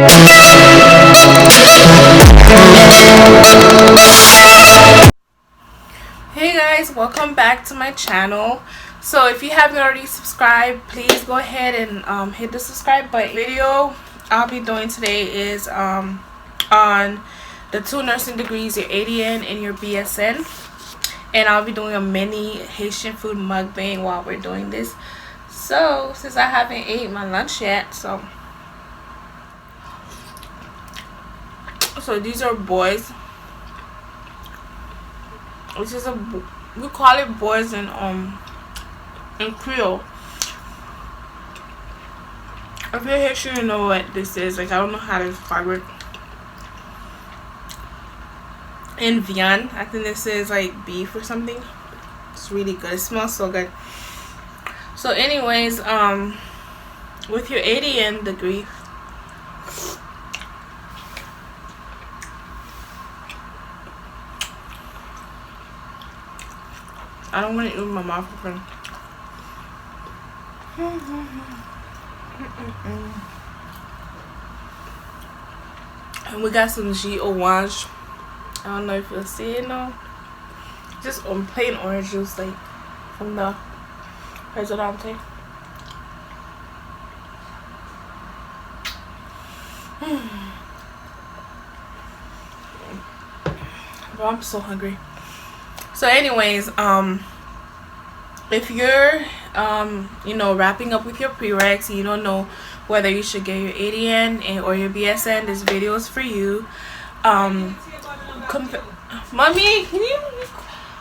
Hey guys, welcome back to my channel. So if you haven't already subscribed, please go ahead and hit the subscribe button. The video I'll be doing today is on the 2 nursing degrees, your ADN and your BSN, and I'll be doing a mini Haitian food mukbang while we're doing this. So since I haven't ate my lunch yet, so these are boys. This is we call it boys in Creole. If you're Haitian, you know what this is. Like, I don't know how to describe it. In viande, I think this is like beef or something. It's really good. It smells so good. So anyways, with your ADN degree, I don't want to eat with my mouth open. And we got some jus orange. I don't know if you'll see it now. Just plain orange juice, like from the Presidente. Bro, I'm so hungry. So anyways, if you're you know, wrapping up with your prereqs and you don't know whether you should get your ADN or your BSN, this video is for you. Mommy, can you?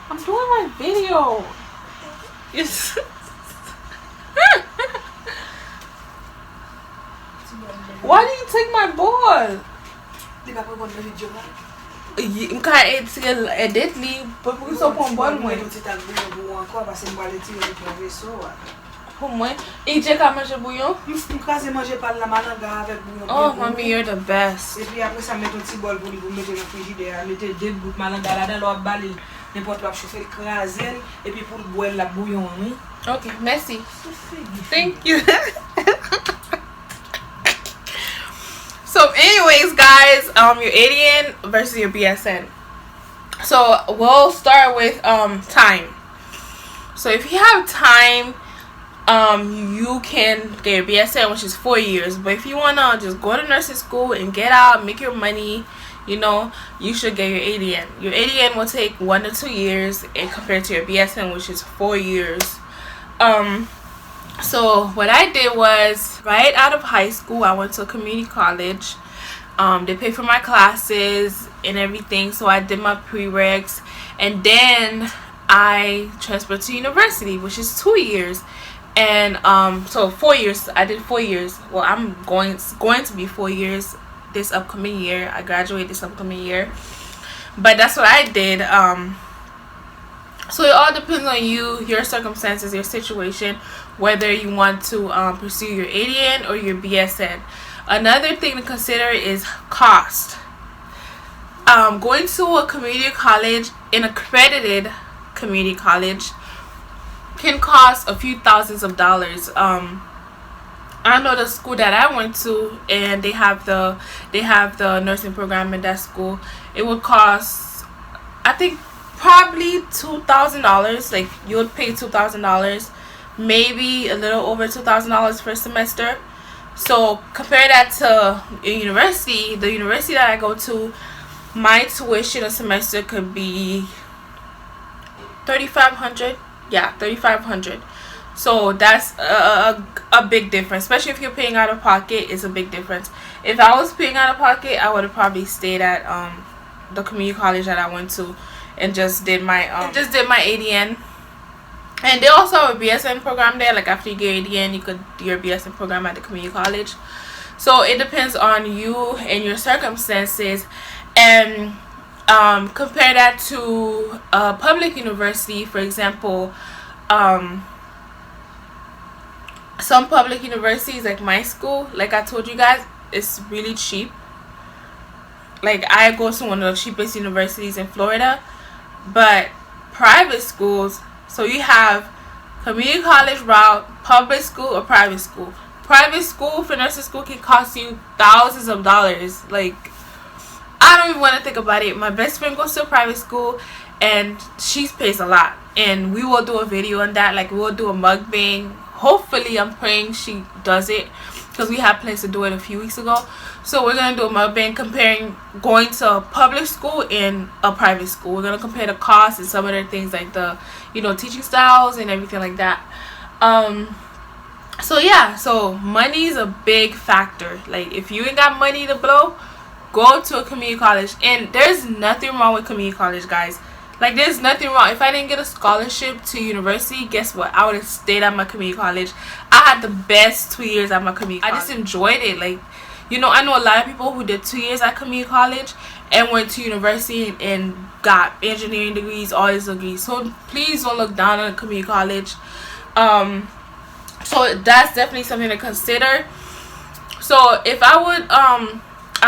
I'm doing my video. Yes. Why do you take my ball? I'm can't edit me, but we so pon ball moi. Pour moi, et j'ai qu'à manger bouillon. Oh, mommy, you're the best. Et puis après ça met un petit bol pour mettre dans le frigidaire, mettez 2 gouttes malanga là-dedans, l'autre balai, n'importe quoi chauffer le craser et puis pour boire la bouillon, oui. Okay, merci. Thank you. So anyways, guys, your ADN versus your BSN. So we'll start with time. So if you have time, you can get your BSN, which is 4 years. But if you wanna just go to nursing school and get out, make your money, you know, you should get your ADN. Your ADN will take 1 to 2 years, and compared to your BSN, which is 4 years. So what I did was, right out of high school, I went to a community college. They paid for my classes and everything, so I did my prereqs, and then I transferred to university, which is 2 years. And so 4 years. I did 4 years. Well, I'm going to be 4 years this upcoming year. I graduate this upcoming year, but that's what I did. So it all depends on you, your circumstances, your situation, whether you want to pursue your ADN or your BSN. Another thing to consider is cost. Going to a community college, an accredited community college, can cost a few thousands of dollars. I know the school that I went to, and they have the nursing program in that school. It would cost, I think, probably $2,000. Like, you would pay $2,000, maybe a little over $2,000 per semester. So compare that to a university. The university that I go to, my tuition a semester could be $3,500. Yeah, $3,500. So that's a big difference, especially if you're paying out of pocket. It's a big difference. If I was paying out of pocket, I would have probably stayed at the community college that I went to and just did my ADN. And they also have a BSN program there. Like, after you get ADN, you could do your BSN program at the community college. So it depends on you and your circumstances. And compare that to a public university. For example, some public universities, like my school, like I told you guys, it's really cheap. Like, I go to one of the cheapest universities in Florida. But private schools, so you have community college route, public school or private school. private school for nursing school can cost you thousands of dollars. Like, I don't even want to think about it. My best friend goes to a private school and she pays a lot, and we will do a video on that. Like, we'll do a mukbang. Hopefully, I'm praying she does it, because we had plans to do it a few weeks ago. So we're gonna do a mukbang comparing going to a public school and a private school. We're gonna compare the costs and some other things, like the, you know, teaching styles and everything like that. So yeah, so money is a big factor. Like, if you ain't got money to blow, go to a community college. And there's nothing wrong with community college, guys. Like, there's nothing wrong. If I didn't get a scholarship to university, guess what? I would have stayed at my community college. I had the best 2 years at my community college. I just enjoyed it. Like, you know, I know a lot of people who did 2 years at community college and went to university and got engineering degrees, all these degrees. So please don't look down on a community college. So that's definitely something to consider. So if I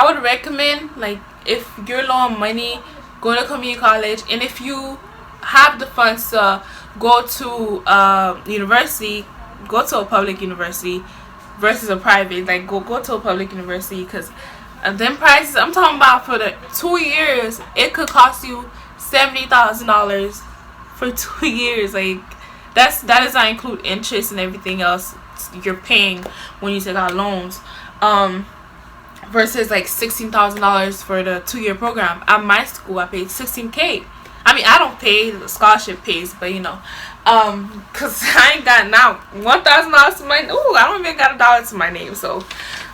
would recommend, like, if you're low on money, go to community college. And if you have the funds to go to university, go to a public university versus a private. Like, go to a public university, because them prices, I'm talking about for the 2 years, it could cost you $70,000 for 2 years. Like, that does not include interest and everything else you're paying when you take out loans. Versus like $16,000 for the 2-year program. At my school, I paid $16K. I mean, I don't pay, the scholarship pays, but you know, cause I ain't got now $1,000 to my, I don't even got $1 to my name, so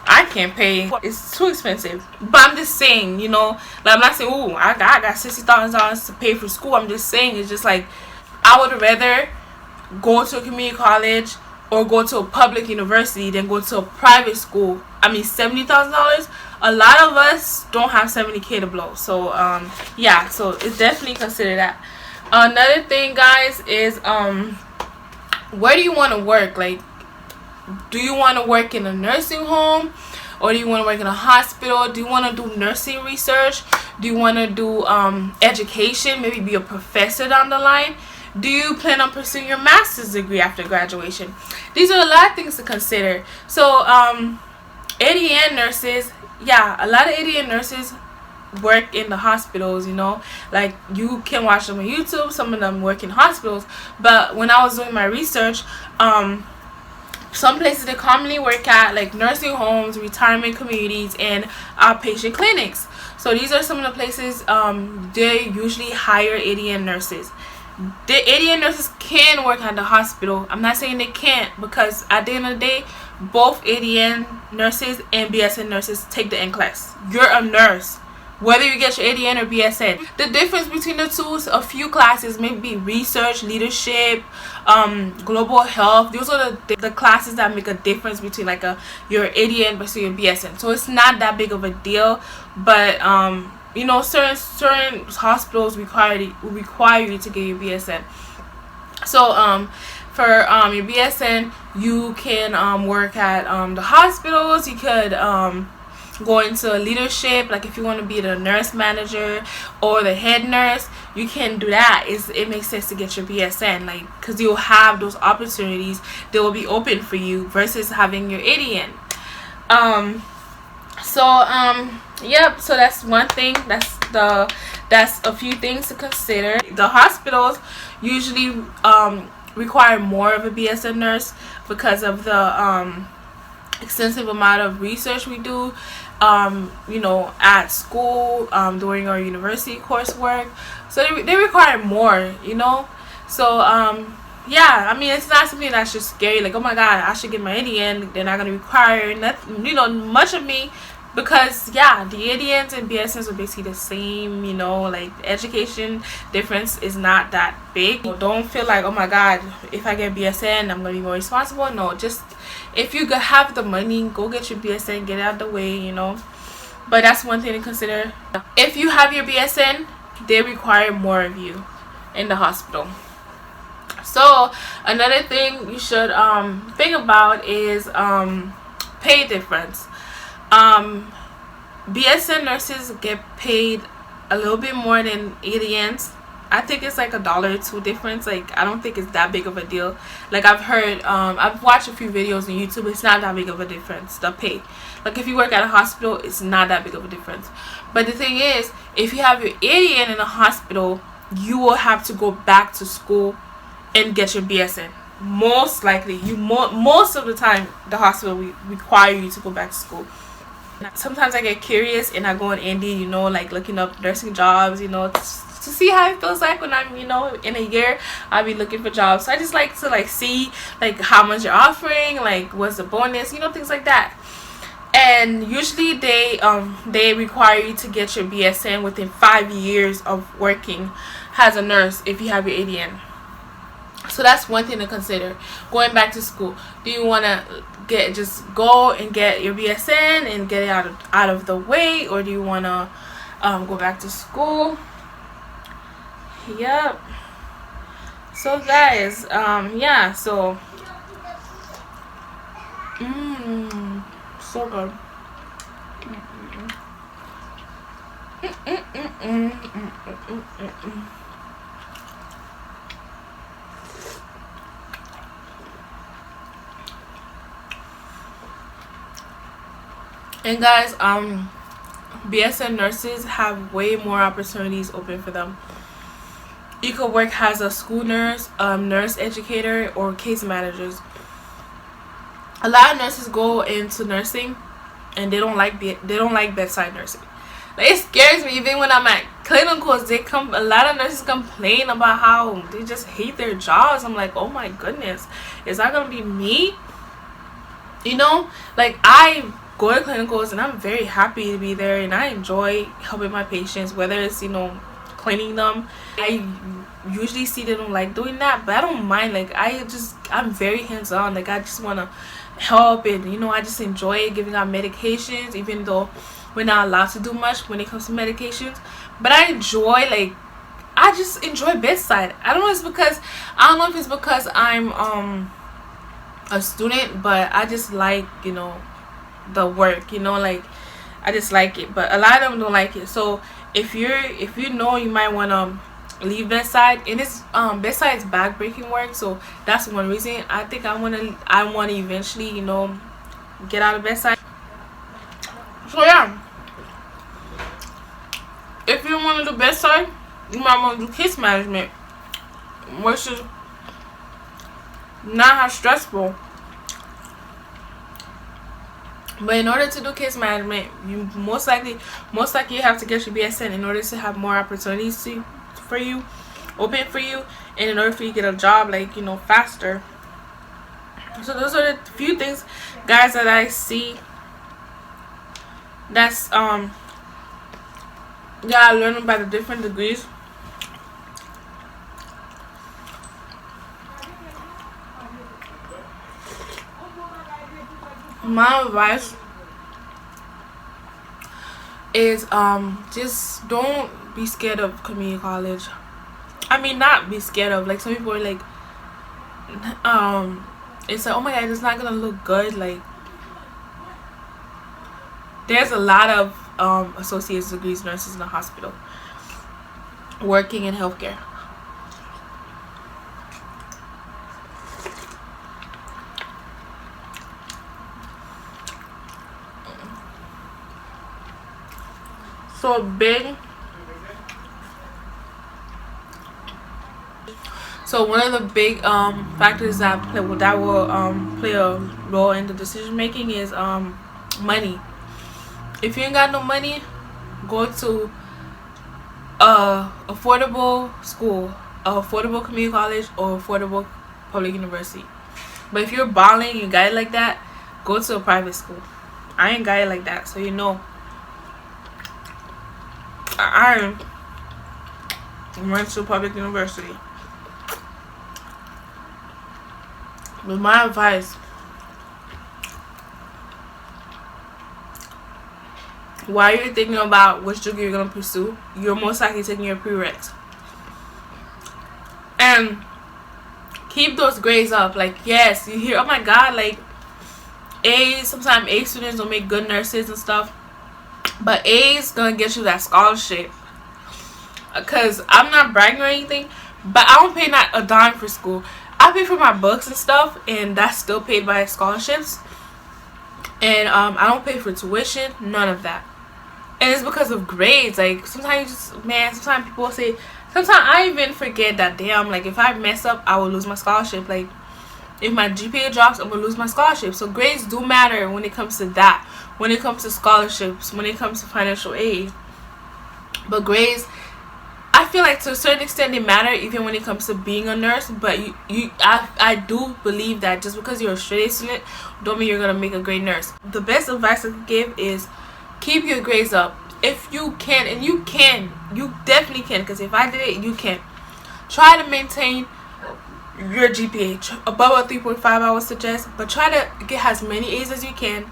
I can't pay. It's too expensive. But I'm just saying, you know, like, I'm not saying, I got $60,000 to pay for school. I'm just saying, it's just like, I would rather go to a community college or go to a public university than go to a private school. I mean, $70,000. A lot of us don't have $70K to blow. So yeah, so it's definitely consider that. Another thing, guys, is where do you want to work? Like, do you want to work in a nursing home, or do you want to work in a hospital? Do you want to do nursing research? Do you want to do education, maybe be a professor down the line? Do you plan on pursuing your master's degree after graduation? These are a lot of things to consider. So ADN nurses, yeah, a lot of ADN nurses work in the hospitals, you know. Like, you can watch them on YouTube. Some of them work in hospitals. But when I was doing my research, some places they commonly work at, like nursing homes, retirement communities, and outpatient clinics. So these are some of the places they usually hire ADN nurses. The ADN nurses can work at the hospital. I'm not saying they can't, because at the end of the day, both ADN nurses and BSN nurses take the NCLEX. You're a nurse, whether you get your ADN or BSN. The difference between the two is a few classes, maybe research, leadership, global health. Those are the classes that make a difference between like your ADN versus your BSN. So it's not that big of a deal, but you know, certain hospitals require you to get your BSN. So for your BSN, you can work at the hospitals. You could go into leadership, like if you want to be the nurse manager or the head nurse, you can do that. It makes sense to get your BSN, like, because you'll have those opportunities. They will be open for you versus having your ADN. Yep, so that's one thing. That's a few things to consider. The hospitals usually require more of a BSN nurse because of the extensive amount of research we do, you know, at school, during our university coursework. So they require more, you know. So yeah, I mean, it's not something that's just scary, like, oh my god, I should get my ADN. They're not going to require nothing, you know, much of me. Because yeah, the ADNs and BSNs are basically the same, you know, like the education difference is not that big. So don't feel like, oh my god, if I get BSN, I'm gonna be more responsible. No, just if you have the money, go get your BSN, get it out of the way, you know. But that's one thing to consider. If you have your BSN, they require more of you in the hospital. So another thing you should think about is pay difference. BSN nurses get paid a little bit more than ADNs, I think it's like $1 or $2 difference. Like, I don't think it's that big of a deal. Like, I've heard, I've watched a few videos on YouTube. It's not that big of a difference, the pay. Like, if you work at a hospital, it's not that big of a difference. But the thing is, if you have your ADN in a hospital, you will have to go back to school and get your BSN. Most likely, most of the time, the hospital will require you to go back to school. Sometimes I get curious and I go on Indeed, you know, like looking up nursing jobs, you know, to see how it feels like when I'm, you know, in a year I'll be looking for jobs. So I just like to like see like how much you're offering, like what's the bonus, you know, things like that. And usually they require you to get your BSN within 5 years of working as a nurse if you have your ADN. So that's one thing to consider going back to school. Do you want to just go and get your BSN and get it out of the way, or do you want to go back to school? Yep. So guys, yeah, so so good. And guys, BSN nurses have way more opportunities open for them. You could work as a school nurse, nurse educator, or case managers. A lot of nurses go into nursing and they don't like bedside nursing. Like, it scares me. Even when I'm at clinicals, a lot of nurses complain about how they just hate their jobs. I'm like, oh my goodness, is that gonna be me? You know, like, I go to clinicals and I'm very happy to be there and I enjoy helping my patients, whether it's, you know, cleaning them. I usually see they don't like doing that, but I don't mind. Like, I'm very hands-on. Like, I just want to help, and you know, I just enjoy giving out medications, even though we're not allowed to do much when it comes to medications. But I just enjoy bedside. I don't know if it's because I'm a student, but I just like, you know, the work, you know, like I just like it. But a lot of them don't like it. So if you know you might want to leave bedside, and it's bedside is back-breaking work, so that's one reason I think I want to eventually, you know, get out of bedside. So yeah, if you want to do bedside, you might want to do case management, which is not as stressful. But in order to do case management, you most likely you have to get your BSN in order to have more opportunities for you, open for you, and in order for you to get a job, like, you know, faster. So those are the few things, guys, that I see that's yeah, I learned about the different degrees. My advice is just don't be scared of community college. I mean, not be scared of, like, some people are like it's like, oh my god, it's not gonna look good. Like, there's a lot of associate's degrees nurses in the hospital working in healthcare. So one of the big factors that will play a role in the decision making is money. If you ain't got no money, go to a affordable school, a affordable community college, or affordable public university. But if you're balling, you got it like that, go to a private school. I ain't got it like that, so you know. I went to a public university. But my advice, while you're thinking about which degree you're going to pursue, you're most likely taking your prereqs. And keep those grades up. Like, yes, you hear, oh my god, like, A's, sometimes A students don't make good nurses and stuff. But A is going to get you that scholarship. because I'm not bragging or anything, but I don't pay not a dime for school. I pay for my books and stuff, and that's still paid by scholarships. And I don't pay for tuition, none of that. And it's because of grades. Like, sometimes you just, man, sometimes people say, sometimes I even forget that, damn, like, if I mess up, I will lose my scholarship. Like, if my GPA drops, I'm gonna lose my scholarship. So grades do matter when it comes to that, when it comes to scholarships, when it comes to financial aid. But grades, I feel like to a certain extent they matter even when it comes to being a nurse. But I do believe that just because you're a straight A student don't mean you're gonna make a great nurse. The best advice I could give is keep your grades up if you can, and you definitely can, because if I did it, you can. Try to maintain your GPA above a 3.5, I would suggest, but try to get as many A's as you can.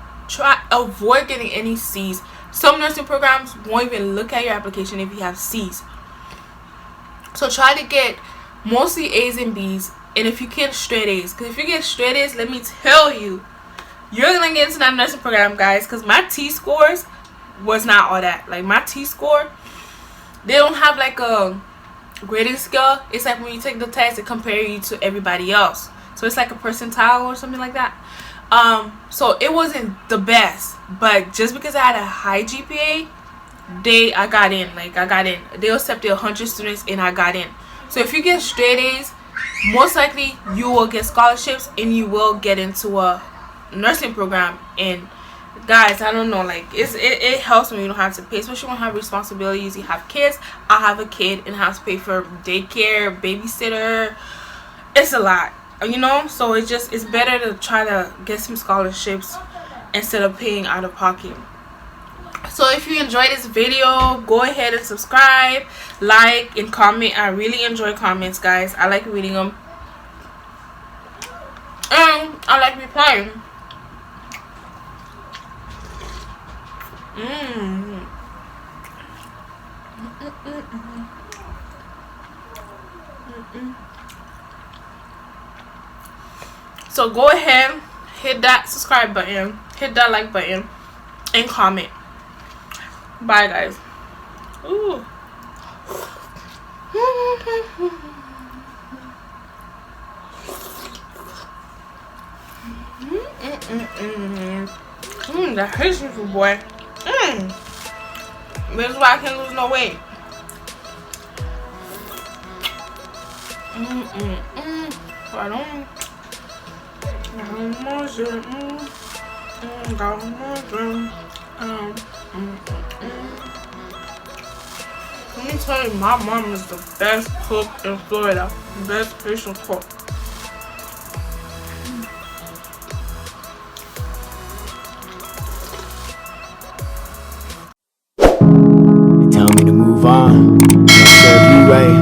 Avoid getting any C's. Some nursing programs won't even look at your application if you have C's. So try to get mostly A's and B's, and if you can, straight A's. Because if you get straight A's, let me tell you, you're gonna get into that nursing program, guys. Because my T scores was not all that. Like, my T score, they don't have like a grading scale. It's like when you take the test, it compares you to everybody else. So it's like a percentile or something like that. So it wasn't the best, but just because I had a high GPA, I got in. Like, I got in. They accepted 100 students and I got in. So if you get straight A's, most likely you will get scholarships and you will get into a nursing program. And guys, I don't know, like, it helps when you don't have to pay, especially when you have responsibilities. You have kids. I have a kid and have to pay for daycare, babysitter. It's a lot, you know. So it's better to try to get some scholarships instead of paying out of pocket. So if you enjoyed this video, go ahead and subscribe, like, and comment. I really enjoy comments, guys. I like reading them, and I like replying. So go ahead, hit that subscribe button, hit that like button, and comment. Bye, guys. Ooh. That Haitian food, boy. This is why I can't lose no weight. Pardon. Let me tell you, my mom is the best cook in Florida. Best Haitian cook. They tell me to move on, don't serve you right.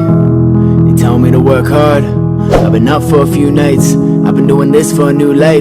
They tell me to work hard. I've been up for a few nights. I've been doing this for a new life.